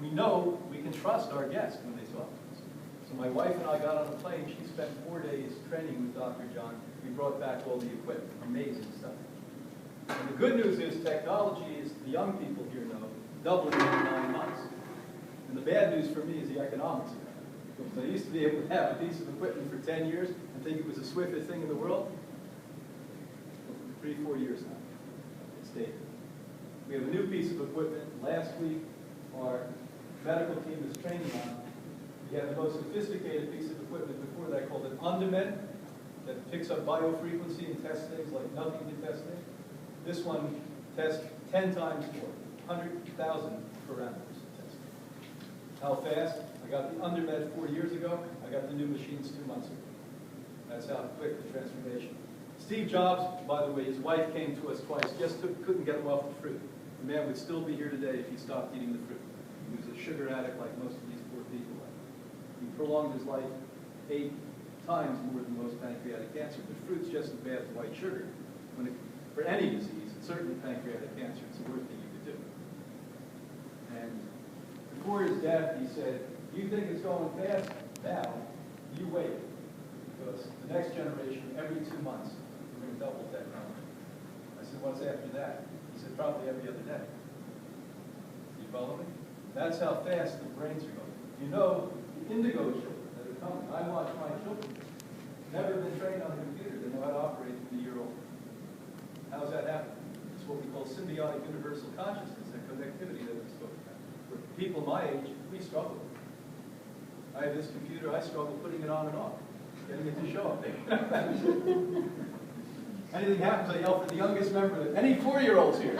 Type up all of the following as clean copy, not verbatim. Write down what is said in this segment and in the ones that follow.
we know we can trust our guests when they talk to us. So my wife and I got on a plane. She spent 4 days training with Dr. John. We brought back all the equipment. Amazing stuff. And the good news is technology, as the young people here know, doubling in 9 months. And the bad news for me is the economics of it. Because I used to be able to have a piece of equipment for 10 years and think it was the swiftest thing in the world. 3, 4 years now. It's dated. We have a new piece of equipment. Last week, our medical team is training on. We have the most sophisticated piece of equipment before that called an undermed that picks up biofrequency and tests things like nothing can test things. This one tests 10 times more, 100,000 parameters tested. How fast? I got the undermed 4 years ago. I got the new machines 2 months ago. That's how quick the transformation. Steve Jobs, by the way, his wife came to us twice, just couldn't get him off the fruit. The man would still be here today if he stopped eating the fruit. He was a sugar addict like most of these poor people. He prolonged his life 8 times more than most pancreatic cancer, but fruit's just as bad as white sugar. For any disease, and certainly pancreatic cancer, it's the worst thing you could do. And before his death, he said, "You think it's going fast? Now, you wait. Because the next generation, every 2 months, we're going to double technology." I said, "What's after that?" He said, "Probably every other day." You follow me? That's how fast the brains are going. You know, the indigo children that are coming. I watch my children. Never been trained on a computer. They know how to operate from a year old. How's that happen? It's what we call symbiotic universal consciousness, that connectivity that we spoke about. For people my age, we struggle. I have this computer, I struggle putting it on and off, getting it to show up. Anything happens, I yell for the youngest member, any 4-year-olds here.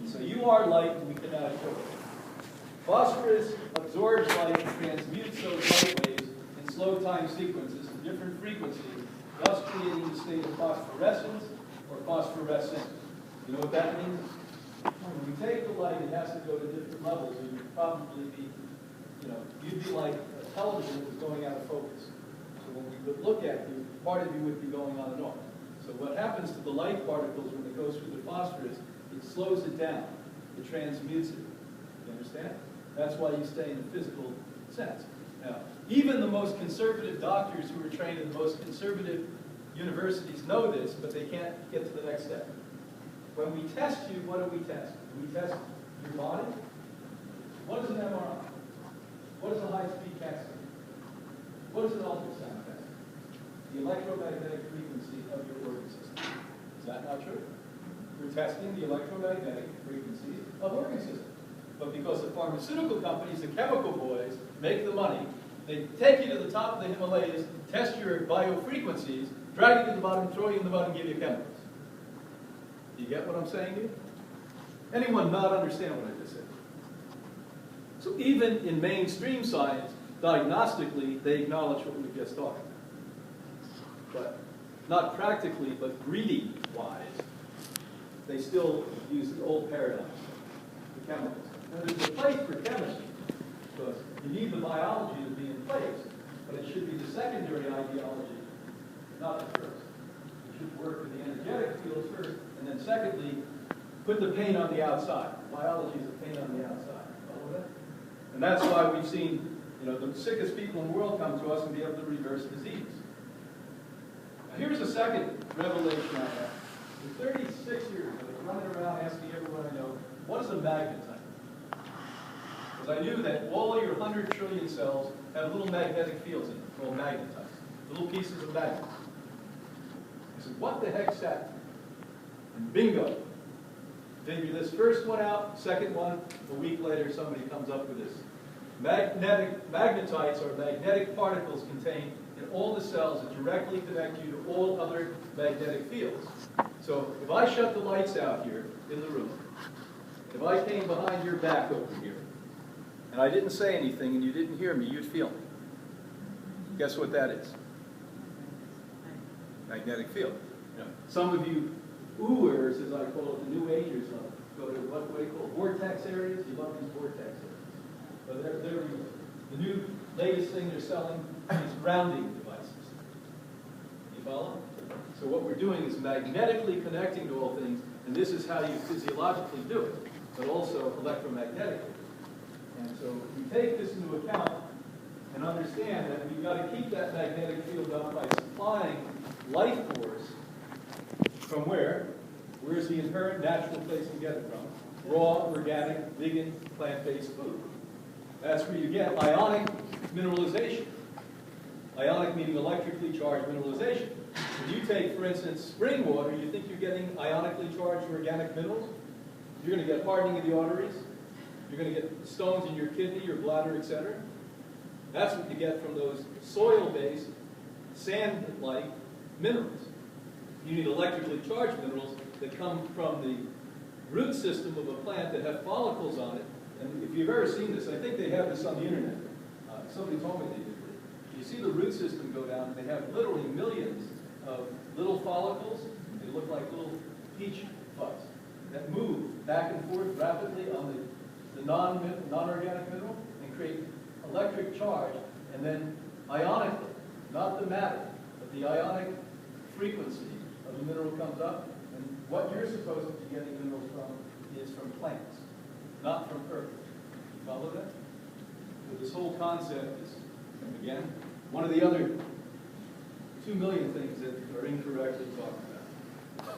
So you are light and we cannot show it. Phosphorus absorbs light and transmutes those light waves in slow time sequences to different frequencies, thus creating the state of phosphorescence or phosphorescent. You know what that means? When you take the light, it has to go to different levels, and you'd probably be, you'd be like a television that was going out of focus. So when we would look at you, part of you would be going on and off. So what happens to the light particles when it goes through the phosphorus, it slows it down. It transmutes it. You understand? That's why you stay in the physical sense. Now, even the most conservative doctors who are trained in the most conservative universities know this, but they can't get to the next step. When we test you, what do we test? Do we test your body? What is an MRI? What is a high-speed CAT scan? What is an ultrasound test? The electromagnetic frequency of your organ system. Is that not true? We're testing the electromagnetic frequencies of organ systems. But because the pharmaceutical companies, the chemical boys, make the money, they take you to the top of the Himalayas, test your biofrequencies, drag you to the bottom, throw you in the mud, and give you chemicals. Do you get what I'm saying here? Anyone not understand what I just said? So even in mainstream science, diagnostically, they acknowledge what we just talked about. But not practically, but reading-wise, they still use the old paradigm, the chemicals. And there's a place for chemistry, because you need the biology to be in place, but it should be the secondary ideology, not the first. It should work with the energetic fields first, and then secondly, put the pain on the outside. Biology is the pain on the outside. Follow that? And that's why we've seen, the sickest people in the world come to us and be able to reverse disease. Now here's a second revelation I had. For 36 years, I was running around asking everyone I know, what is a magnetite? Because I knew that all your 100 trillion cells have little magnetic fields in them, called magnetites, little pieces of magnets. I said, what the heck's that? And bingo. Figure this first one out, second one, a week later somebody comes up with this. Magnetites are magnetic particles contained in all the cells that directly connect you to all other magnetic fields. So if I shut the lights out here in the room, if I came behind your back over here, and I didn't say anything and you didn't hear me, you'd feel me. Guess what that is? Magnetic field. Some of you ooers, as I call it, the New Agers, go to what do you call it? Vortex areas? You love these vortex areas. But they're the new latest thing they're selling is grounding devices. You follow? So what we're doing is magnetically connecting to all things, And this is how you physiologically do it, but also electromagnetically. And so we take this into account and understand that we've got to keep that magnetic field up by supplying life force from where? Where's the inherent natural place to get it from? Raw, organic, vegan, plant-based food. That's where you get ionic mineralization. Ionic meaning electrically charged mineralization. If you take, for instance, spring water, you think you're getting ionically charged organic minerals? You're going to get hardening of the arteries. You're going to get stones in your kidney, your bladder, etc. That's what you get from those soil-based, sand-like minerals. You need electrically charged minerals that come from the root system of a plant that have follicles on it. And if you've ever seen this, I think they have this on the internet. Somebody told me they did. You see the root system go down, and they have literally millions of little follicles. They look like little peach fuzz that move back and forth rapidly on the non-organic mineral and create electric charge, and then ionically, not the matter, but the ionic frequency of the mineral comes up, and what you're supposed to be getting minerals from is from plants, not from earth. You follow that? So this whole concept is, again, one of the other 2 million things that are incorrectly talked about.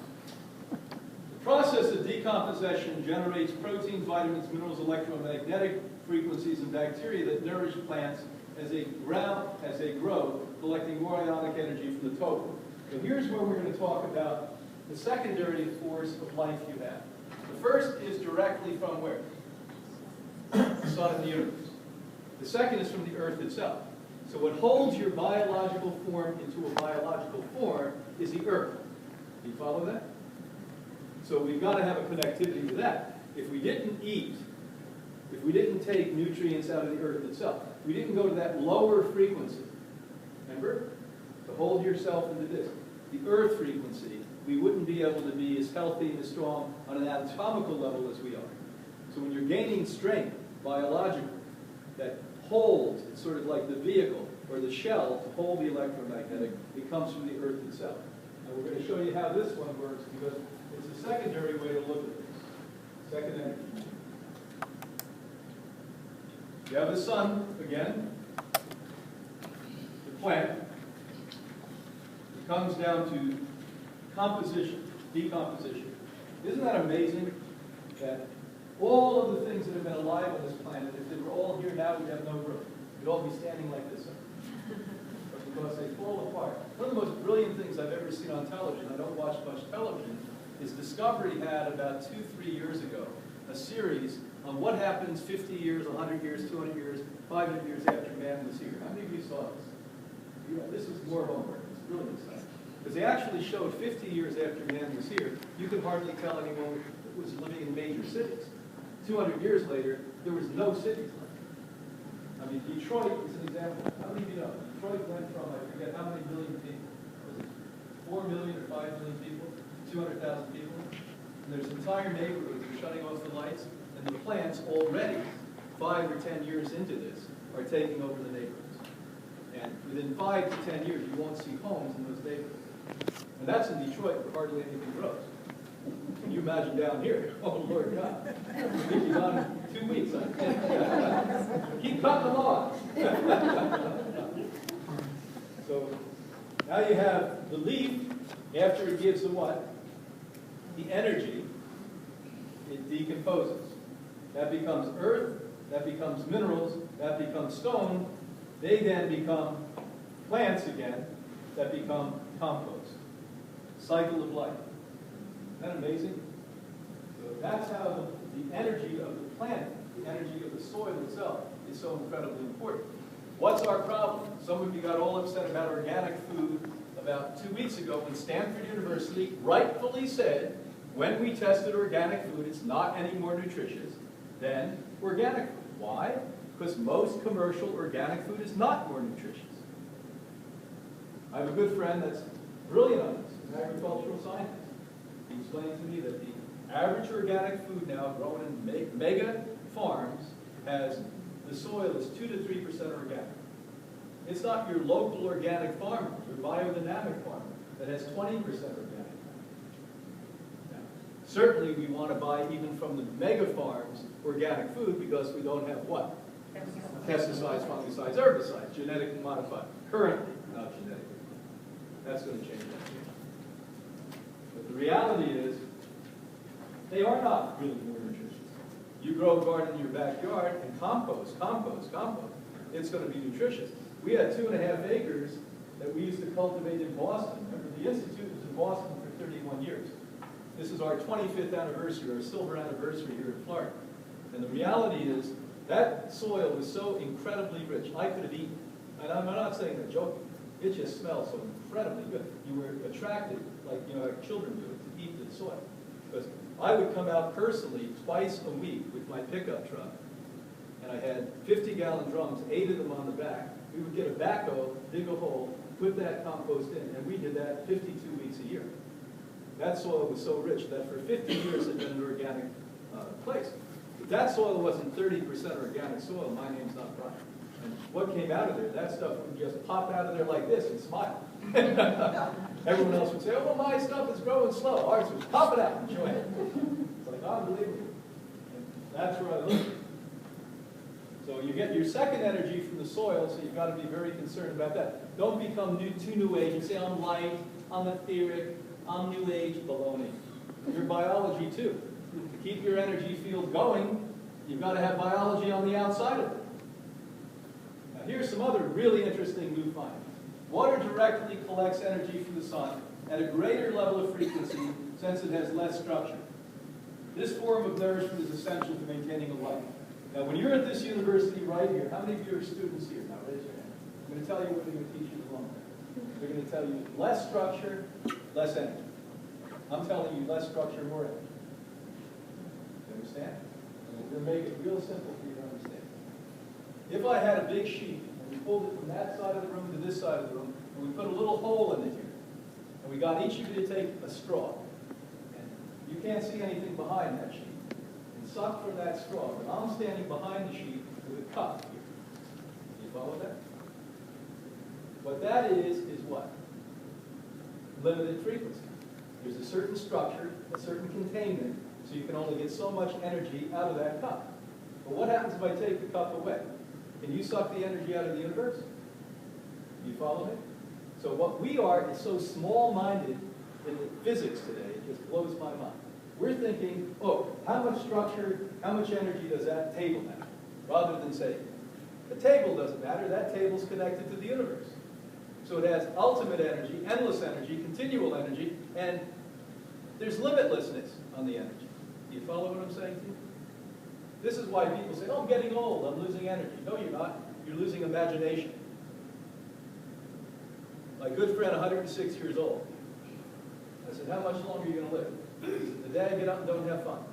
The process of decomposition generates proteins, vitamins, minerals, electromagnetic frequencies, and bacteria that nourish plants as they grow, collecting more ionic energy from the total. So here's where we're going to talk about the secondary force of life you have. The first is directly from where? The sun and the universe. The second is from the earth itself. So what holds your biological form into a biological form is the earth. Do you follow that? So we've got to have a connectivity to that. If we didn't eat, if we didn't take nutrients out of the earth itself, we didn't go to that lower frequency, remember? To hold yourself into this, the earth frequency, we wouldn't be able to be as healthy and as strong on an anatomical level as we are. So when you're gaining strength biologically, that holds, it's sort of like the vehicle or the shell to hold the electromagnetic, it comes from the earth itself. And we're going to show you how this one works because it's a secondary way to look at this. Second energy. You have the sun, again, the plant. It comes down to composition, decomposition. Isn't that amazing that all of the things that have been alive on this planet, if they were all here now, we'd have no room. We'd all be standing like this. But because they fall apart. One of the most brilliant things I've ever seen on television, I don't watch much television, is Discovery had about 2-3 years ago a series on what happens 50 years, 100 years, 200 years, 500 years after man was here. How many of you saw this? This is more homework. It's brilliant stuff. Because they actually showed 50 years after man was here, you could hardly tell anyone who was living in major cities. 200 years later, there was no cities left. I mean, Detroit is an example. How many of you know? Detroit went from, I forget how many million people. Was it 4 million or 5 million people? 200,000 people? And there's entire neighborhoods that are shutting off the lights, and the plants already, 5 or 10 years into this, are taking over the neighborhoods. And within 5 to 10 years, you won't see homes in those neighborhoods. And that's in Detroit, where hardly anything grows. Can you imagine down here? Oh, Lord God. We'll be gone in 2 weeks. Keep cutting them off. So now you have the leaf, after it gives the what? The energy, it decomposes. That becomes earth, that becomes minerals, that becomes stone. They then become plants again, that become compost. Cycle of life. Isn't that amazing? So that's how the energy of the planet, the energy of the soil itself, is so incredibly important. What's our problem? Some of you got all upset about organic food about 2 weeks ago when Stanford University rightfully said, when we tested organic food, it's not any more nutritious than organic food. Why? Because most commercial organic food is not more nutritious. I have a good friend that's brilliant on this, an agricultural scientist. He explained to me that the average organic food now grown in mega farms has, the soil is 2 to 3% organic. It's not your local organic farmer, your biodynamic farmer, that has 20% organic. Now, Certainly we want to buy even from the mega farms organic food because we don't have what? Pesticides, fungicides, herbicides, genetically modified. Currently, not genetically. That's going to change that. But the reality is, they are not really more nutritious. You grow a garden in your backyard and compost. It's going to be nutritious. We had 2.5 acres that we used to cultivate in Boston. Remember, the Institute was in Boston for 31 years. This is our 25th anniversary, our silver anniversary here in Florida. And the reality is, that soil was so incredibly rich, I could have eaten. And I'm not saying that joking. It just smells so incredibly good. You were attracted, like children do, to eat the soil. Because I would come out personally twice a week with my pickup truck, and I had 50-gallon drums, 8 of them on the back. We would get a backhoe, dig a hole, put that compost in, and we did that 52 weeks a year. That soil was so rich that for 50 years it had been an organic place. If that soil wasn't 30% organic soil, my name's not Brian. And what came out of there, that stuff would just pop out of there like this and smile. Everyone else would say, oh, well, my stuff is growing slow. Ours would pop it out and enjoy it. It's like, unbelievable. And that's where I live. So you get your second energy from the soil, so you've got to be very concerned about that. Don't become too new age and say, I'm light, I'm etheric, I'm new age. Baloney. Your biology, too. To keep your energy field going, you've got to have biology on the outside of it. Now, here's some other really interesting new findings. Water directly collects energy from the sun at a greater level of frequency since it has less structure. This form of nourishment is essential to maintaining a life. Now, when you're at this university right here, how many of you are students here? Now, raise your hand. I'm going to tell you what they're going to teach you along there. They're going to tell you less structure, less energy. I'm telling you less structure, more energy. You understand? And we're going to make it real simple for you to understand. If I had a big sheet, and we pulled it from that side of the room to this side of the room, and we put a little hole in it here, and we got each of you to take a straw, and you can't see anything behind that sheet, and suck from that straw, but I'm standing behind the sheet with a cup here. Do you follow that? What that is what? Limited frequency. There's a certain structure, a certain containment, so you can only get so much energy out of that cup. But what happens if I take the cup away? Can you suck the energy out of the universe? Do you follow me? So what we are is so small-minded in the physics today, it just blows my mind. We're thinking, oh, how much structure, how much energy does that table have? Rather than say, the table doesn't matter, that table's connected to the universe. So it has ultimate energy, endless energy, continual energy, and there's limitlessness on the energy. Do you follow what I'm saying to you? This is why people say, oh, I'm getting old, I'm losing energy. No, you're not. You're losing imagination. My good friend, 106 years old. I said, how much longer are you going to live? He said, the day I get up and don't have fun.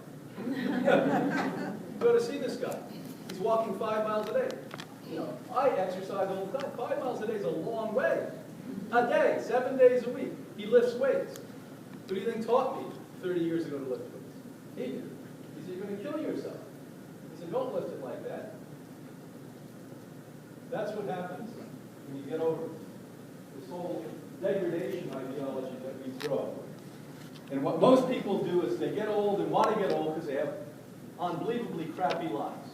Go to see this guy. He's walking 5 miles a day. You know, I exercise all the time. 5 miles a day is a long way. A day, 7 days a week. He lifts weights. Who do you think taught me 30 years ago to lift weights? He did. He said, you're going to kill yourself. He said, don't lift it like that. That's what happens when you get over this whole degradation ideology that we throw up with. And what most people do is they get old and want to get old because they have unbelievably crappy lives,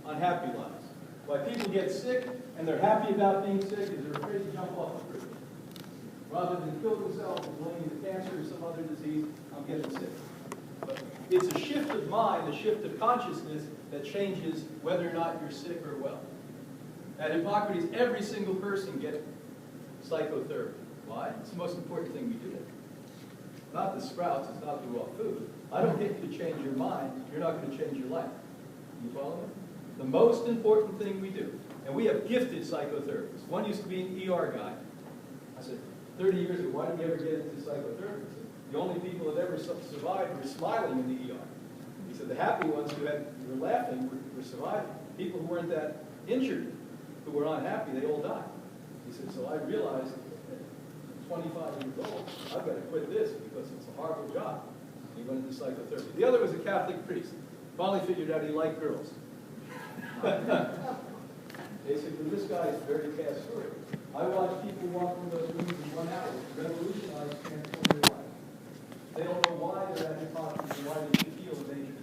unhappy lives. Why people get sick and they're happy about being sick is they're afraid to jump off a cliff. Rather than kill themselves and blame the cancer or some other disease, I'm getting sick. But it's a shift of mind, a shift of consciousness that changes whether or not you're sick or well. At Hippocrates, every single person gets psychotherapy. Why? It's the most important thing we do. Not the sprouts, it's not the raw food. I don't get you to change your mind, you're not going to change your life. You follow me? The most important thing we do, and we have gifted psychotherapists. One used to be an ER guy. I said, 30 years ago, why did you ever get into psychotherapy? He said, the only people that ever survived were smiling in the ER. He said, the happy ones who were laughing were surviving. People who weren't that injured, who were unhappy, they all died. He said, so I realized at 25 years old, I've got to quit this because it's a horrible job. He went into psychotherapy. The other was a Catholic priest. Finally figured out he liked girls. Basically, this guy is very cast story. I watch people walk from those rooms in 1 hour, revolutionize, transform their life. They don't know why they're at Hippocrates or why they feel that they